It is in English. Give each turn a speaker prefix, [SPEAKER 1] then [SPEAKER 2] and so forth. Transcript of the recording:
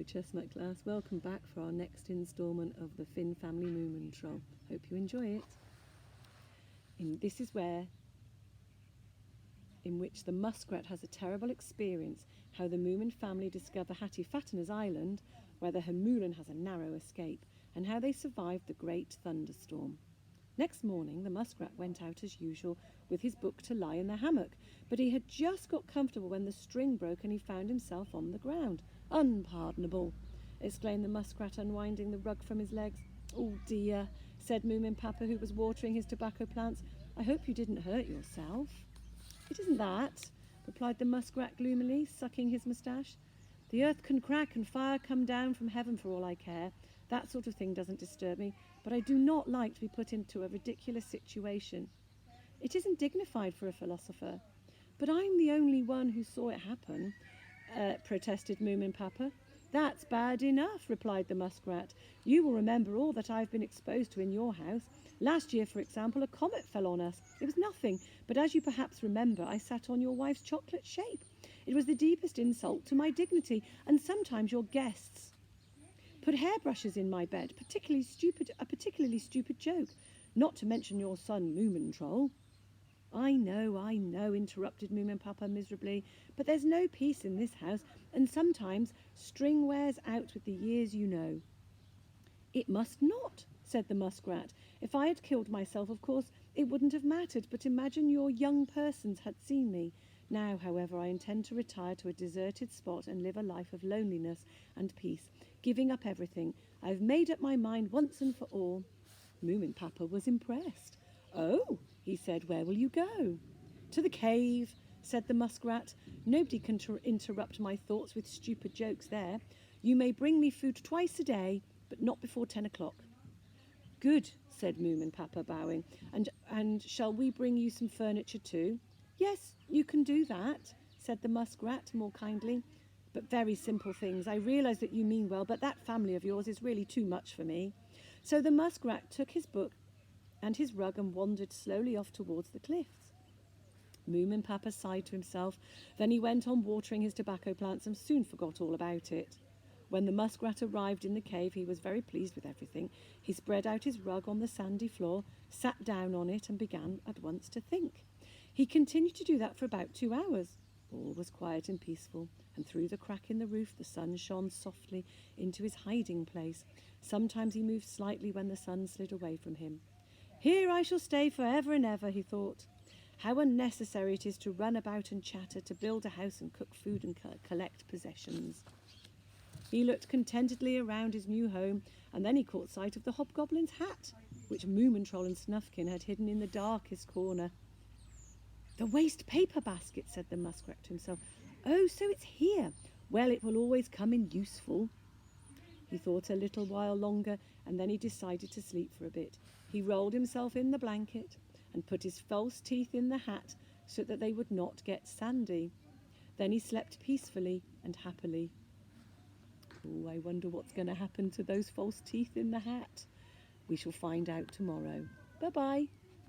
[SPEAKER 1] Hello Chestnut class, welcome back for our next instalment of the Finn family Moomintroll. Hope you enjoy it. This is in which the muskrat has a terrible experience, how the Moomin family discover Hattie Fattener's island, where the Hermoolan has a narrow escape, and how they survive the great thunderstorm. Next morning the muskrat went out as usual with his book to lie in the hammock, but he had just got comfortable when the string broke and he found himself on the ground. "Unpardonable!" exclaimed the muskrat, unwinding the rug from his legs. "Oh dear," said Moomin Papa, who was watering his tobacco plants. "I hope you didn't hurt yourself." "It isn't that," replied the muskrat gloomily, sucking his moustache. "The earth can crack and fire come down from heaven for all I care. That sort of thing doesn't disturb me, but I do not like to be put into a ridiculous situation." "It isn't dignified for a philosopher." "But I'm the only one who saw it happen," protested Moomin Papa. "That's bad enough," replied the muskrat. "You will remember all that I've been exposed to in your house. Last year, for example, a comet fell on us. It was nothing, but as you perhaps remember, I sat on your wife's chocolate shape. It was the deepest insult to my dignity, and sometimes your guests put hairbrushes in my bed, a particularly stupid joke, not to mention your son Moomintroll." I know," interrupted Moomin Papa miserably, "but there's no peace in this house, and sometimes string wears out with the years, you know." "It must not," said the muskrat. "If I had killed myself, of course, it wouldn't have mattered, but imagine your young persons had seen me. Now, however, I intend to retire to a deserted spot and live a life of loneliness and peace, giving up everything. I've made up my mind once and for all." Moomin Papa was impressed. "Oh," he said, "where will you go?" "To the cave," said the muskrat. "Nobody can interrupt my thoughts with stupid jokes there. You may bring me food twice a day, but not before 10 o'clock. "Good," said Moomin Papa, bowing. And shall we bring you some furniture too?" "Yes, you can do that," said the muskrat more kindly. "But very simple things. I realise that you mean well, but that family of yours is really too much for me." So the muskrat took his book and his rug and wandered slowly off towards the cliffs. Moomin Papa sighed to himself. Then he went on watering his tobacco plants and soon forgot all about it. When the muskrat arrived in the cave, he was very pleased with everything. He spread out his rug on the sandy floor, sat down on it, and began at once to think. He continued to do that for about 2 hours. All was quiet and peaceful, and through the crack in the roof the sun shone softly into his hiding place. Sometimes he moved slightly when the sun slid away from him. "Here I shall stay for ever and ever," he thought. "How unnecessary it is to run about and chatter, to build a house and cook food and collect possessions." He looked contentedly around his new home, and then he caught sight of the hobgoblin's hat, which Moomintroll and Snufkin had hidden in the darkest corner. "The waste paper basket," said the muskrat to himself. "Oh, so it's here. Well, it will always come in useful." He thought a little while longer, and then he decided to sleep for a bit. He rolled himself in the blanket and put his false teeth in the hat so that they would not get sandy. Then he slept peacefully and happily. Oh, I wonder what's going to happen to those false teeth in the hat. We shall find out tomorrow. Bye-bye.